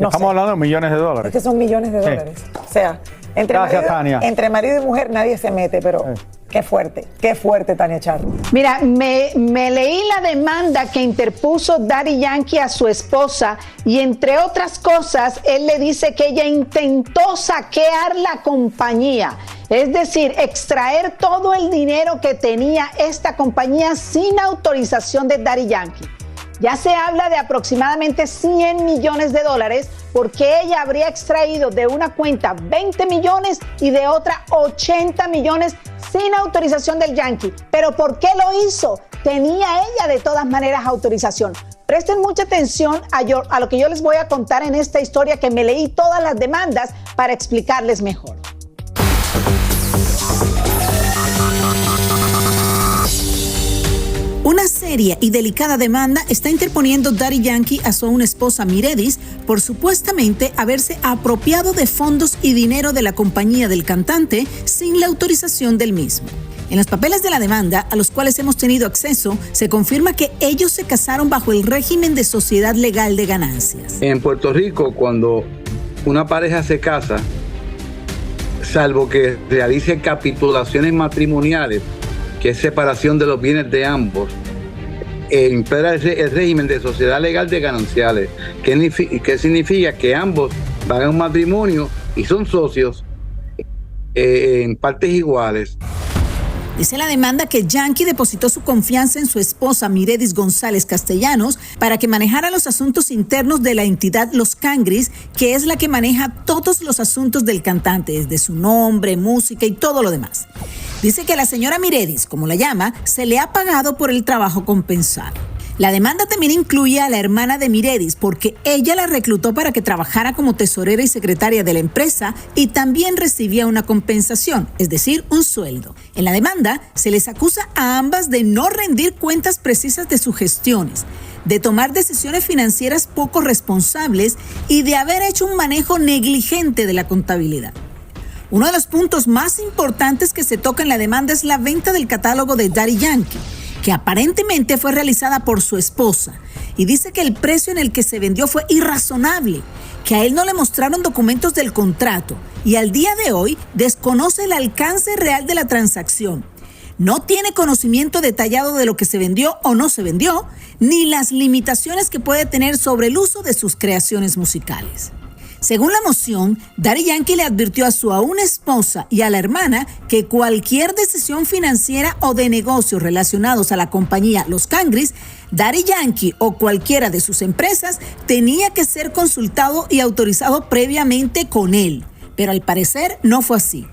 Estamos hablando de millones de dólares. Es que son millones de dólares. O sea, entre marido y mujer nadie se mete, pero qué fuerte, Tania Charro. Mira, me leí la demanda que interpuso Daddy Yankee a su esposa y entre otras cosas, él le dice que ella intentó saquear la compañía, es decir, extraer todo el dinero que tenía esta compañía sin autorización de Daddy Yankee. Ya se habla de aproximadamente 100 millones de dólares porque ella habría extraído de una cuenta 20 millones y de otra 80 millones sin autorización del Yankee. ¿Pero por qué lo hizo? Tenía ella de todas maneras autorización. Presten mucha atención a lo que yo les voy a contar en esta historia, que me leí todas las demandas para explicarles mejor. Una seria y delicada demanda está interponiendo Daddy Yankee a su aún esposa Miredis por supuestamente haberse apropiado de fondos y dinero de la compañía del cantante sin la autorización del mismo. En los papeles de la demanda, a los cuales hemos tenido acceso, se confirma que ellos se casaron bajo el régimen de sociedad legal de ganancias. En Puerto Rico, cuando una pareja se casa, salvo que realice capitulaciones matrimoniales, que es separación de los bienes de ambos, impera el régimen de sociedad legal de gananciales, que significa que ambos van a un matrimonio y son socios en partes iguales. Dice la demanda que Yankee depositó su confianza en su esposa Miredis González Castellanos para que manejara los asuntos internos de la entidad Los Cangris, que es la que maneja todos los asuntos del cantante, desde su nombre, música y todo lo demás. Dice que a la señora Miredis, como la llama, se le ha pagado por el trabajo compensado. La demanda también incluye a la hermana de Miredis porque ella la reclutó para que trabajara como tesorera y secretaria de la empresa y también recibía una compensación, es decir, un sueldo. En la demanda se les acusa a ambas de no rendir cuentas precisas de sus gestiones, de tomar decisiones financieras poco responsables y de haber hecho un manejo negligente de la contabilidad. Uno de los puntos más importantes que se toca en la demanda es la venta del catálogo de Daddy Yankee, que aparentemente fue realizada por su esposa, y dice que el precio en el que se vendió fue irrazonable, que a él no le mostraron documentos del contrato y al día de hoy desconoce el alcance real de la transacción. No tiene conocimiento detallado de lo que se vendió o no se vendió, ni las limitaciones que puede tener sobre el uso de sus creaciones musicales. Según la moción, Daddy Yankee le advirtió a su aún esposa y a la hermana que cualquier decisión financiera o de negocios relacionados a la compañía Los Cangris, Daddy Yankee o cualquiera de sus empresas tenía que ser consultado y autorizado previamente con él. Pero al parecer no fue así.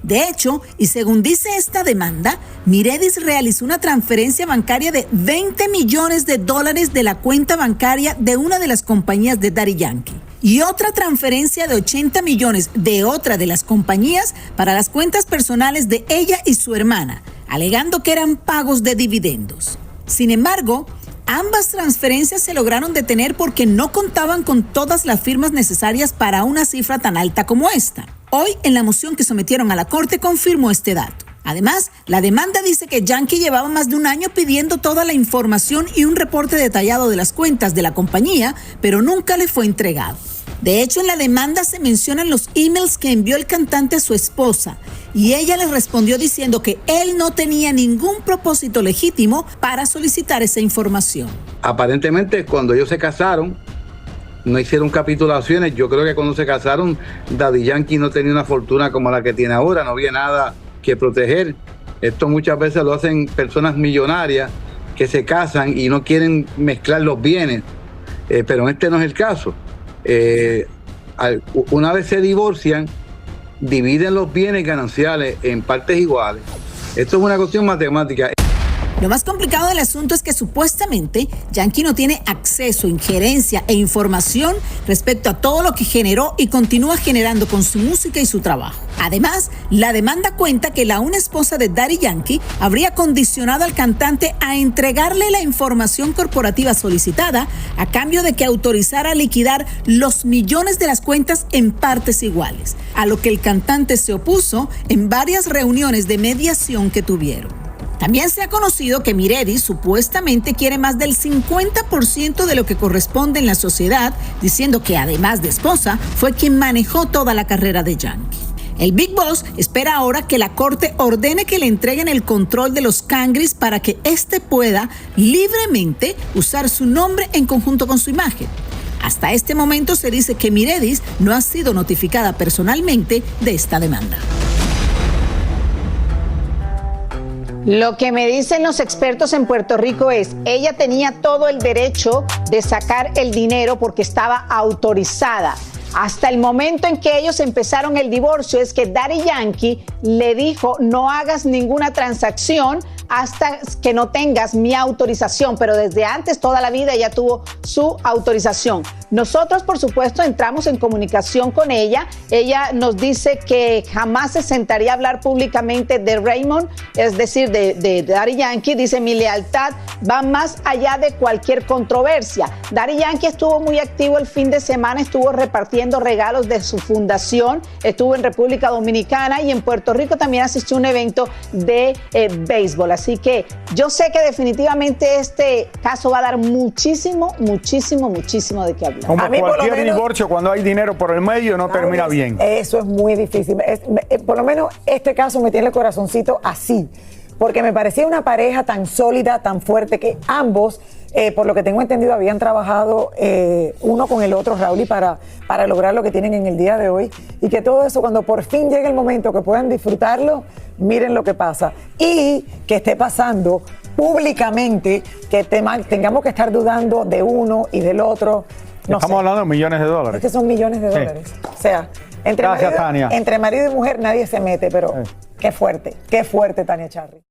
De hecho, y según dice esta demanda, Miredis realizó una transferencia bancaria de 20 millones de dólares de la cuenta bancaria de una de las compañías de Daddy Yankee y otra transferencia de 80 millones de otra de las compañías para las cuentas personales de ella y su hermana, alegando que eran pagos de dividendos. Sin embargo, ambas transferencias se lograron detener porque no contaban con todas las firmas necesarias para una cifra tan alta como esta. Hoy, en la moción que sometieron a la Corte, confirmó este dato. Además, la demanda dice que Yankee llevaba más de un año pidiendo toda la información y un reporte detallado de las cuentas de la compañía, pero nunca le fue entregado. De hecho, en la demanda se mencionan los emails que envió el cantante a su esposa y ella le respondió diciendo que él no tenía ningún propósito legítimo para solicitar esa información. Aparentemente, cuando ellos se casaron, no hicieron capitulaciones. Yo creo que cuando se casaron, Daddy Yankee no tenía una fortuna como la que tiene ahora, no había nada que proteger. Esto muchas veces lo hacen personas millonarias que se casan y no quieren mezclar los bienes, pero este no es el caso. Una vez se divorcian, dividen los bienes gananciales en partes iguales. Esto es una cuestión matemática. Lo más complicado del asunto es que supuestamente Yankee no tiene acceso, injerencia e información respecto a todo lo que generó y continúa generando con su música y su trabajo. Además, la demanda cuenta que la una esposa de Daddy Yankee habría condicionado al cantante a entregarle la información corporativa solicitada a cambio de que autorizara liquidar los millones de las cuentas en partes iguales, a lo que el cantante se opuso en varias reuniones de mediación que tuvieron. También se ha conocido que Miredis supuestamente quiere más del 50% de lo que corresponde en la sociedad, diciendo que además de esposa, fue quien manejó toda la carrera de Yankee. El Big Boss espera ahora que la corte ordene que le entreguen el control de los Cangris para que éste pueda libremente usar su nombre en conjunto con su imagen. Hasta este momento se dice que Miredis no ha sido notificada personalmente de esta demanda. Lo que me dicen los expertos en Puerto Rico es, ella tenía todo el derecho de sacar el dinero porque estaba autorizada. Hasta el momento en que ellos empezaron el divorcio es que Daddy Yankee le dijo, no hagas ninguna transacción hasta que no tengas mi autorización, pero desde antes, toda la vida, ella tuvo su autorización. Nosotros, por supuesto, entramos en comunicación con ella. Ella nos dice que jamás se sentaría a hablar públicamente de Raymond, es decir, de Daddy Yankee. Dice, mi lealtad va más allá de cualquier controversia. Daddy Yankee estuvo muy activo el fin de semana, estuvo repartiendo regalos de su fundación, estuvo en República Dominicana y en Puerto Rico también asistió a un evento de béisbol. Así que yo sé que definitivamente este caso va a dar muchísimo de qué hablar. Como cualquier divorcio, cuando hay dinero por el medio, no termina bien. Eso es muy difícil. Por lo menos este caso me tiene el corazoncito así, porque me parecía una pareja tan sólida, tan fuerte, que ambos, por lo que tengo entendido, habían trabajado uno con el otro, Raúl, para lograr lo que tienen en el día de hoy, y que todo eso, cuando por fin llegue el momento que puedan disfrutarlo, miren lo que pasa. Y que esté pasando públicamente, que tengamos que estar dudando de uno y del otro. Estamos hablando de millones de dólares. Es que son millones de dólares. O sea, Gracias, Tania. entre marido y mujer nadie se mete, pero qué fuerte, Tania Charry.